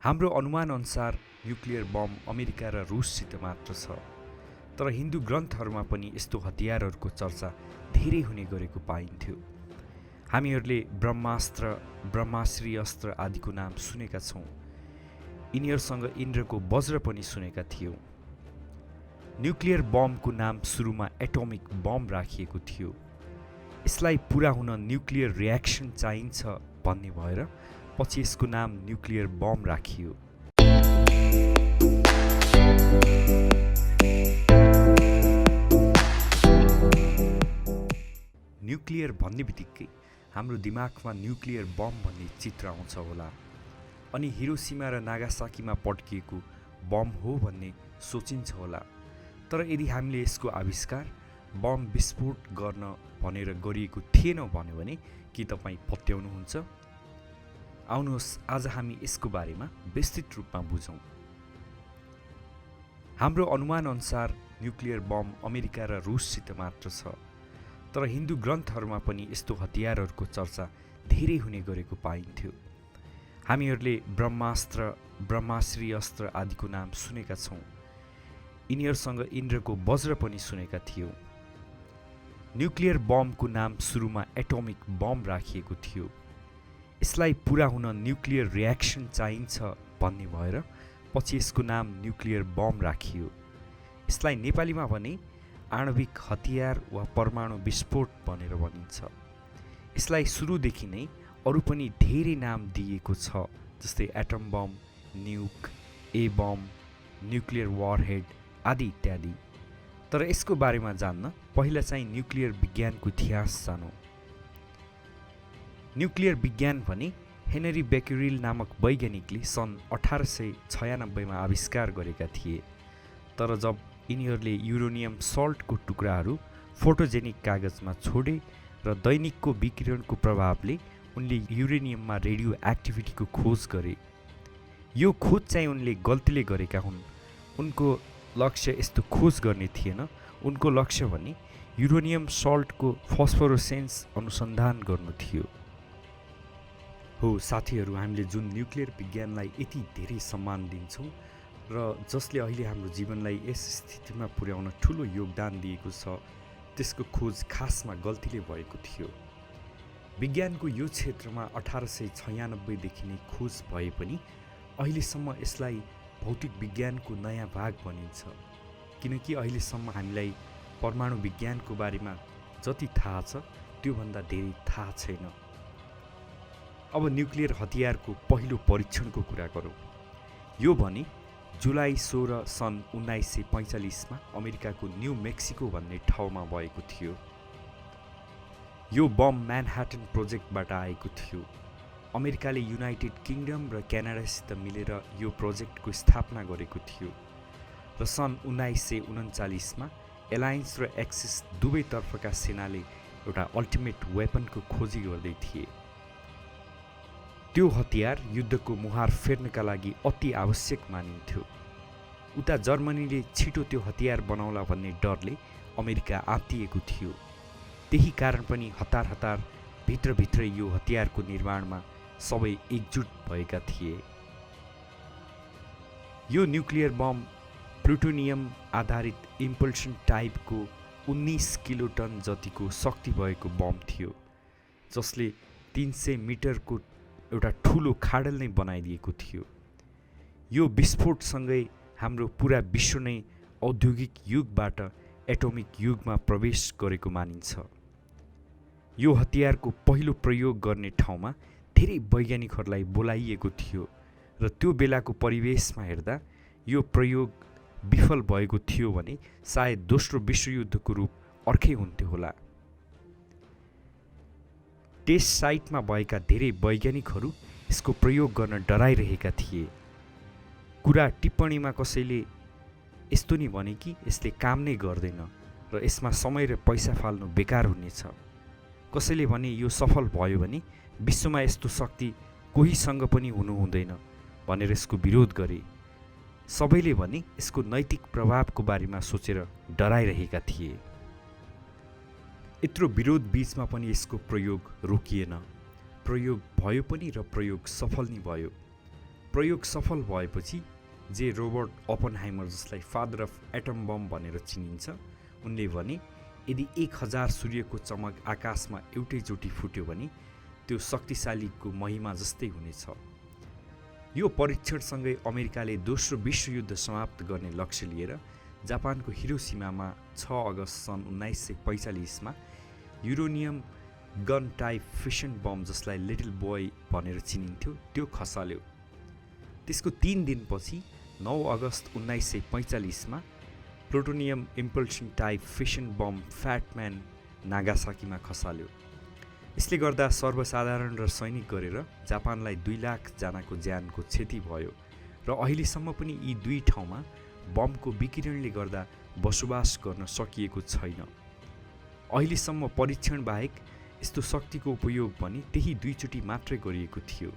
हाम्रो अनुमान अनुसार न्युक्लियर बम अमेरिका र रुससित मात्र छ। तर हिन्दू ग्रन्थहरूमा पनि यस्तो हतियारहरूको चर्चा धेरै हुने गरेको पाइन्थ्यो। हामीहरूले ब्रह्मास्त्र, ब्रह्माश्री अस्त्र आदिको नाम सुनेका छौँ। यिनीहरूसँग इन्द्रको वज्र पनि सुनेका थियौँ। न्युक्लियर बमको नाम सुरुमा एटोमिक बम राखिएको थियो। यसलाई पुरा हुन न्युक्लियर रियाक्सन चाहिन्छ भन्ने भएर पछि यसको नाम न्युक्लियर बम राखियो। न्युक्लियर भन्ने बित्तिकै हाम्रो दिमागमा न्युक्लियर बम भन्ने चित्र आउँछ होला अनि हिरोसिमा र नागासाकीमा पड्किएको बम हो भन्ने सोचिन्छ होला। तर यदि हामीले यसको आविष्कार बम विस्फोट गर्न भनेर गरिएको थिएन भन्यो भने के तपाईँ पत्याउनुहुन्छ? आउनुहोस् आज हामी यसको बारेमा विस्तृत रूपमा बुझौँ। हाम्रो अनुमान अनुसार न्युक्लियर बम अमेरिका र रुससित मात्र छ। तर हिन्दू ग्रन्थहरूमा पनि यस्तो हतियारहरूको चर्चा धेरै हुने गरेको पाइन्थ्यो। हामीहरूले ब्रह्मास्त्र, ब्रह्माश्री अस्त्र आदिको नाम सुनेका छौँ। यिनीहरूसँग इन्द्रको वज्र पनि सुनेका थियौँ। न्युक्लियर बमको नाम सुरुमा एटोमिक बम राखिएको थियो। यसलाई पुरा हुन न्युक्लियर रियाक्सन चाहिन्छ भन्ने भएर पछि यसको नाम न्युक्लियर बम राखियो। यसलाई नेपालीमा भने आणविक हतियार वा परमाणु विस्फोट भनेर भनिन्छ। यसलाई सुरुदेखि नै अरू पनि धेरै नाम दिएको छ, जस्तै एटम बम, न्युक, ए बम, न्युक्लियर वारहेड आदि इत्यादि। तर यसको बारेमा जान्न पहिला चाहिँ न्युक्लियर विज्ञानको इतिहास जानु। न्युक्लियर विज्ञान भने हेनरी बेक्युरेल नामक वैज्ञानिकले सन् 1896 मा आविष्कार गरेका थिए। तर जब यिनीहरूले युरेनियम सल्टको टुक्राहरू फोटोजेनिक कागजमा छोडे र दैनिकको विकिरणको प्रभावले उनले युरेनियममा रेडियो एक्टिभिटीको खोज गरे। यो खोज चाहिँ उनले गल्तीले गरेका हुन्। उनको लक्ष्य यस्तो खोज गर्ने थिएन। उनको लक्ष्य भने युरेनियम सल्टको फस्फोरेसेन्स अनुसन्धान गर्नु थियो। हो साथीहरू, हामीले जुन न्युक्लियर विज्ञानलाई यति धेरै सम्मान दिन्छौँ र जसले अहिले हाम्रो जीवनलाई यस स्थितिमा पुर्याउन ठुलो योगदान दिएको छ, त्यसको खोज खासमा गल्तीले भएको थियो। विज्ञानको यो क्षेत्रमा 1896 देखि नै खोज भए पनि अहिलेसम्म यसलाई भौतिक विज्ञानको नयाँ भाग भनिन्छ, किनकि अहिलेसम्म हामीलाई परमाणु विज्ञानको बारेमा जति थाहा छ त्योभन्दा धेरै थाहा छैन। अब न्युक्लियर हतियारको पहिलो परीक्षणको कुरा गरौँ। यो भने जुलाई 16 सन् 1945 मा अमेरिकाको न्यू मेक्सिको भन्ने ठाउँमा भएको थियो। यो बम म्यानहाटन प्रोजेक्टबाट आएको थियो। अमेरिकाले युनाइटेड किङडम र क्यानाडासित मिलेर यो प्रोजेक्टको स्थापना गरेको थियो र सन् 1939 मा एलायन्स र एक्सिस दुवैतर्फका सेनाले एउटा अल्टिमेट वेपनको खोजी गर्दै थिए। त्यो हतियार युद्धको मुहार फेर्नका लागि अति आवश्यक मानिन्थ्यो। उता जर्मनीले छिटो त्यो हतियार बनाउला भन्ने डरले अमेरिका आत्तिएको थियो। त्यही कारण पनि हतार हतार भित्रभित्रै यो हतियारको निर्माणमा सबै एकजुट भएका थिए। यो न्युक्लियर बम प्लुटोनियम आधारित इम्पल्सन टाइपको 19 किलोटन जतिको शक्ति भएको बम थियो, जसले 300 मिटरको एउटा ठुलो खाडल नै बनाइदिएको थियो। यो विस्फोटसँगै हाम्रो पुरा विश्व नै औद्योगिक युगबाट एटोमिक युगमा प्रवेश गरेको मानिन्छ। यो हतियारको पहिलो प्रयोग गर्ने ठाउँमा धेरै वैज्ञानिकहरूलाई बोलाइएको थियो र त्यो बेलाको परिवेशमा हेर्दा यो प्रयोग विफल भएको थियो भने सायद दोस्रो विश्वयुद्धको रूप अर्कै हुन्थ्यो होला। टेस्ट साइटमा भएका धेरै वैज्ञानिकहरू यसको प्रयोग गर्न डराइरहेका थिए। कुरा टिप्पणीमा कसैले यस्तो नि भने कि यसले काम नै गर्दैन र यसमा समय र पैसा फाल्नु बेकार हुनेछ। कसैले भने यो सफल भयो भने विश्वमा यस्तो शक्ति कोहीसँग पनि हुनु हुँदैन भनेर यसको विरोध गरे। सबैले भने यसको नैतिक प्रभावको बारेमा सोचेर डराइरहेका थिए। यत्रो विरोध बीचमा पनि यसको प्रयोग रोकिएन। प्रयोग भयो पनि र प्रयोग सफल नै भयो। प्रयोग सफल भएपछि जे रोबर्ट ओपनहाइमर, जसलाई फादर अफ एटम बम भनेर चिनिन्छ, उनले भने यदि 1000 सूर्यको चमक आकाशमा एउटैचोटि फुट्यो भने त्यो शक्तिशालीको महिमा जस्तै हुनेछ। यो परीक्षणसँगै अमेरिकाले दोस्रो विश्वयुद्ध समाप्त गर्ने लक्ष्य लिएर जापानको हिरोसिमामा 6 अगस्त सन् 1945मा uranium gun type fission bomb, जसलाई लिटल बोय भनेर चिनिन्थ्यो, त्यो खसाल्यो। त्यसको 3 दिनपछि 9 अगस्त 1945मा plutonium implosion type fission bomb Fat Man नागासाकीमा खसाल्यो। यसले गर्दा सर्वसाधारण र सैनिक गरेर जापानलाई 2 लाख जनाको ज्यानको क्षति भयो र अहिलेसम्म पनि यी दुई ठाउँमा बमको विकिरणले गर्दा बसोबास गर्न सकिएको छैन। अहिलेसम्म परीक्षण बाहेक यस्तो शक्तिको उपयोग पनि त्यही 2 चोटि मात्रै गरिएको थियो।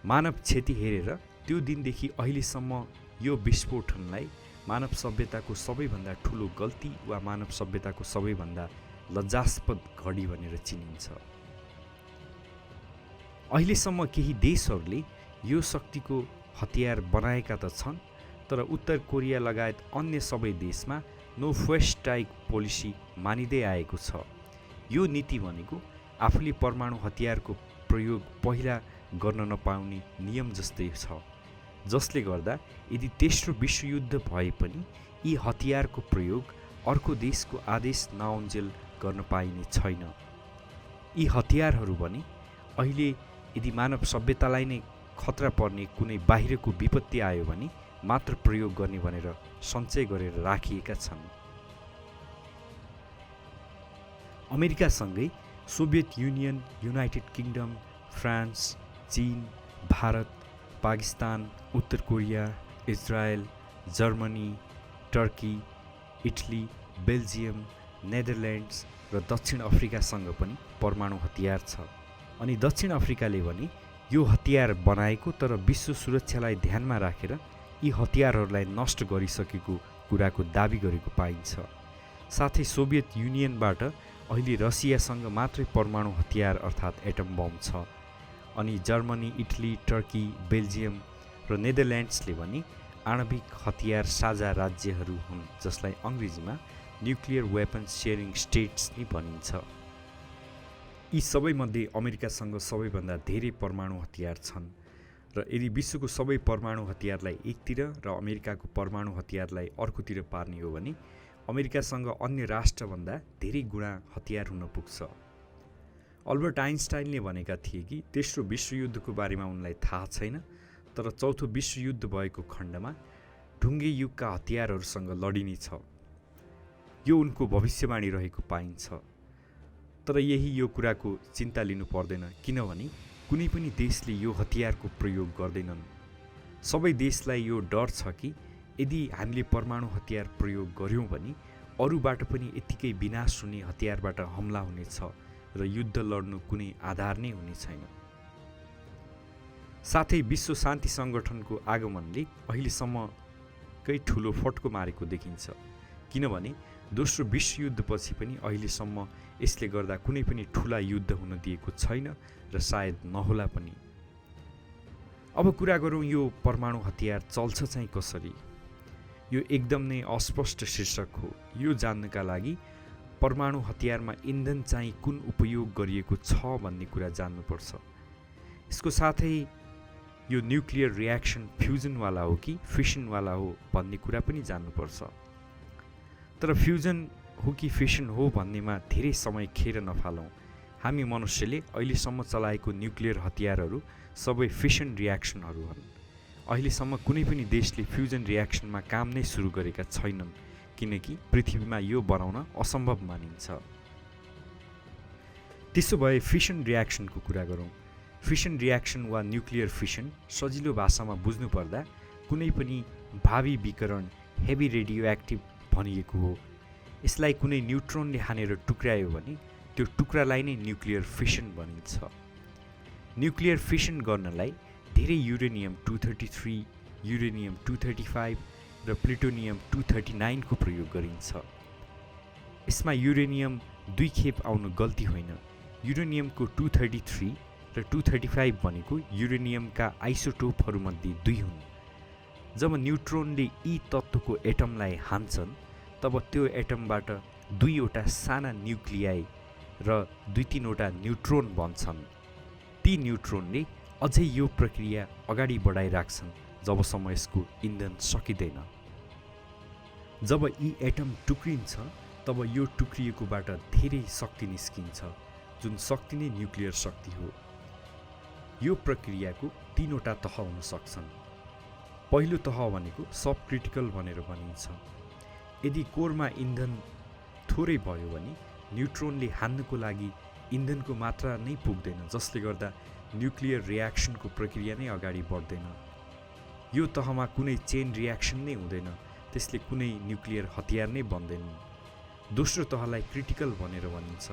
मानव क्षति हेरेर त्यो दिनदेखि अहिलेसम्म यो विस्फोटनलाई मानव सभ्यताको सबैभन्दा ठुलो गल्ती वा मानव सभ्यताको सबैभन्दा लज्जास्पद घडी भनेर चिनिन्छ। अहिलेसम्म केही देशहरूले यो शक्तिको हतियार बनाएका त छन्, तर उत्तर कोरिया लगायत अन्य सबै देशमा नो फर्स्ट स्ट्राइक पोलिसी मानिँदै आएको छ। यो नीति भनेको आफूले परमाणु हतियारको प्रयोग पहिला गर्न नपाउने नियम जस्तै छ, जसले गर्दा यदि तेस्रो विश्वयुद्ध भए पनि यी हतियारको प्रयोग अर्को देशको आदेश नआउन्जेल गर्न पाइने छैन। यी हतियारहरू भने अहिले यदि मानव सभ्यतालाई नै खतरा पर्ने कुनै बाहिरको विपत्ति आयो भने मात्र प्रयोग गर्ने भनेर सञ्चय गरेर राखिएका छन्। अमेरिकासँगै Soviet Union, United Kingdom, France, चीन, भारत, पाकिस्तान, उत्तर Korea, Israel, Germany, Turkey, Italy, Belgium, Netherlands र दक्षिण अफ्रिकासँग पनि परमाणु हतियार छ। अनि दक्षिण अफ्रिकाले भने यो हतियार बनाएको तर विश्व सुरक्षालाई ध्यानमा राखेर यी हतियारहरूलाई नष्ट गरिसकेको कुराको दाबी गरेको पाइन्छ। साथै सोभियत युनियनबाट अहिले रसियासँग मात्रै परमाणु हतियार अर्थात् एटम बम छ। अनि जर्मनी, इटली, टर्की, बेल्जियम र नेदरल्यान्ड्सले भने आणविक हतियार साझा राज्यहरू हुन्, जसलाई अङ्ग्रेजीमा न्युक्लियर वेपन्स सेयरिङ स्टेट्स नि भनिन्छ। यी सबैमध्ये अमेरिकासँग सबैभन्दा धेरै परमाणु हतियार छन् र यदि विश्वको सबै परमाणु हतियारलाई एकतिर र अमेरिकाको परमाणु हतियारलाई अर्कोतिर पार्ने हो भने अमेरिकासँग अन्य राष्ट्रभन्दा धेरै गुणा हतियार हुन पुग्छ। अल्बर्ट आइन्स्टाइनले भनेका थिए कि तेस्रो विश्वयुद्धको बारेमा उनलाई थाहा छैन, तर चौथो विश्वयुद्ध भएको खण्डमा ढुङ्गे युगका हतियारहरूसँग लडिनेछ। यो उनको भविष्यवाणी रहेको पाइन्छ। तर यही यो कुराको चिन्ता लिनु पर्दैन, किनभने कुनै पनि देशले यो हतियारको प्रयोग गर्दैनन्। सबै देशलाई यो डर छ कि यदि हामीले परमाणु हतियार प्रयोग गर्यौँ भने अरूबाट पनि यत्तिकै विनाश हुने हतियारबाट हमला हुनेछ र युद्ध लड्नु कुनै आधार नै हुने छैन। साथै विश्व शान्ति सङ्गठनको आगमनले अहिलेसम्मकै ठुलो फड्को मारेको देखिन्छ, किनभने दोस्रो विश्वयुद्धपछि पनि अहिलेसम्म यसले गर्दा कुनै पनि ठुला युद्ध हुन दिएको छैन र सायद नहोला पनि। अब कुरा गरौँ यो परमाणु हतियार चल्छ चाहिँ कसरी। यो एकदम नै अस्पष्ट शीर्षक हो। यो जान्नका लागि परमाणु हतियारमा इन्धन चाहिँ कुन उपयोग गरिएको छ भन्ने कुरा जान्नुपर्छ। यसको साथै यो न्युक्लियर रियाक्सन फ्युजनवाला हो कि फिसनवाला हो भन्ने कुरा पनि जान्नुपर्छ। तर फ्युजन हो कि फिसन हो भन्नेमा धेरै समय खेर नफालौँ। हामी मनुष्यले अहिलेसम्म चलाएको न्युक्लियर हतियारहरू सबै फिसन रियाक्सनहरू हुन्। अहिलेसम्म कुनै पनि देशले फ्युजन रियाक्सनमा काम नै सुरु गरेका छैनन्, किनकि पृथ्वीमा यो बनाउन असम्भव मानिन्छ। त्यसो भए फिसन रियाक्सनको कुरा गरौँ। फिसन रियाक्सन वा न्युक्लियर फिसन सजिलो भाषामा बुझ्नुपर्दा कुनै पनि भावी विकिरण हेभी रेडियो एक्टिभ भनिएको हो। यसलाई कुनै न्युट्रोनले हानेर टुक्रायो भने त्यो टुक्रालाई नै न्युक्लियर फिसन भनिन्छ। न्युक्लियर फिसन गर्नलाई धेरै युरेनियम 233, युरेनियम 235 र प्लुटोनियम 239 को प्रयोग गरिन्छ। यसमा युरेनियम 2 खेप आउनु गल्ती होइन। युरेनियमको 233 र 235 भनेको युरेनियमका आइसोटोपहरूमध्ये 2 हुन्। जब न्युट्रोनले यी तत्त्वको एटमलाई हान्छन् तब त्यो एटमबाट 2वटा साना न्युक्लियाई र 2-3वटा न्युट्रोन बन्छन्। ती न्युट्रोनले अझै यो प्रक्रिया अगाडि बढाइराख्छन् जबसम्म यसको इन्धन सकिँदैन। जब यी एटम टुक्रिन्छ तब यो टुक्रिएकोबाट धेरै शक्ति निस्किन्छ, जुन शक्ति नै न्युक्लियर शक्ति हो। यो प्रक्रियाको 3वटा तह हुन सक्छन्। पहिलो तह भनेको सब क्रिटिकल भनेर भनिन्छ। यदि कोरमा इन्धन थोरै भयो भने न्युट्रोनले हान्नको लागि इन्धनको मात्रा नै पुग्दैन, जसले गर्दा न्युक्लियर रियाक्सनको प्रक्रिया नै अगाडि बढ्दैन। यो तहमा कुनै चेन रियाक्सन नै हुँदैन, त्यसले कुनै न्युक्लियर हतियार नै बन्दैन। दोस्रो तहलाई क्रिटिकल भनेर भनिन्छ,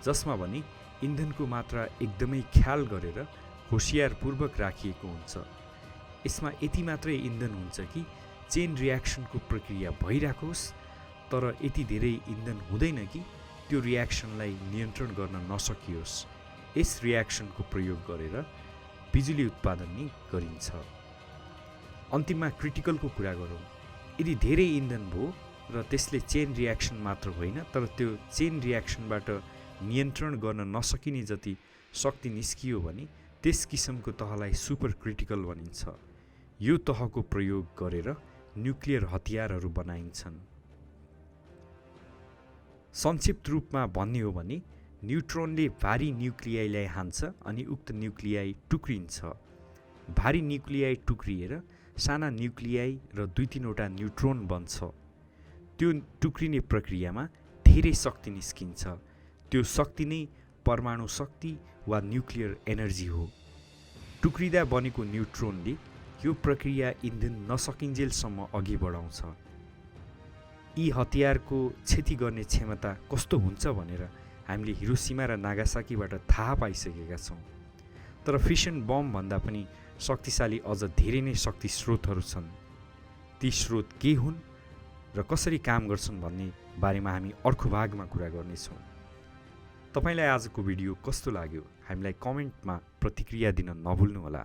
जसमा भने इन्धनको मात्रा एकदमै ख्याल गरेर होसियारपूर्वक राखिएको हुन्छ। यसमा यति मात्रै इन्धन हुन्छ कि चेन रियाक्सनको प्रक्रिया भइराखोस्, तर यति धेरै इन्धन हुँदैन कि त्यो रियाक्सनलाई नियन्त्रण गर्न नसकियोस्। यस रियाक्सनको प्रयोग गरेर बिजुली उत्पादन नै गरिन्छ। अन्तिममा क्रिटिकलको कुरा गरौँ। यदि धेरै इन्धन भयो र त्यसले चेन रियाक्सन मात्र होइन तर त्यो चेन रियाक्सनबाट नियन्त्रण गर्न नसकिने जति शक्ति निस्कियो भने त्यस किसिमको तहलाई सुपर क्रिटिकल भनिन्छ। यो तहको प्रयोग गरेर न्युक्लियर हतियारहरू बनाइन्छन्। संक्षिप्त रूपमा भन्ने हो भने न्युट्रोनले भारी न्युक्लियाईलाई हान्छ अनि उक्त न्युक्लियाई टुक्रिन्छ। भारी न्युक्लियाई टुक्रिएर साना न्युक्लियाई र 2-3वटा न्युट्रोन बन्छ। त्यो टुक्रिने प्रक्रियामा धेरै शक्ति निस्किन्छ। त्यो शक्ति नै परमाणु शक्ति वा न्युक्लियर एनर्जी हो। टुक्रिँदा बनेको न्युट्रोनले यो प्रक्रिया इन्धन नसकिन्जेलसम्म अघि बढाउँछ। यी हतियारको क्षति गर्ने क्षमता कस्तो हुन्छ भनेर हामीले हिरोसिमा र नागासाकीबाट थाहा पाइसकेका छौँ। तर फिसन बम भन्दा पनि शक्तिशाली अझ धेरै नै शक्ति स्रोतहरू छन्। ती स्रोत के हुन् र कसरी काम गर्छन् भन्ने बारेमा हामी अर्को भागमा कुरा गर्नेछौँ। तपाईलाई आजको भिडियो कस्तो लाग्यो हामीलाई कमेन्टमा प्रतिक्रिया दिन नभुल्नुहोला।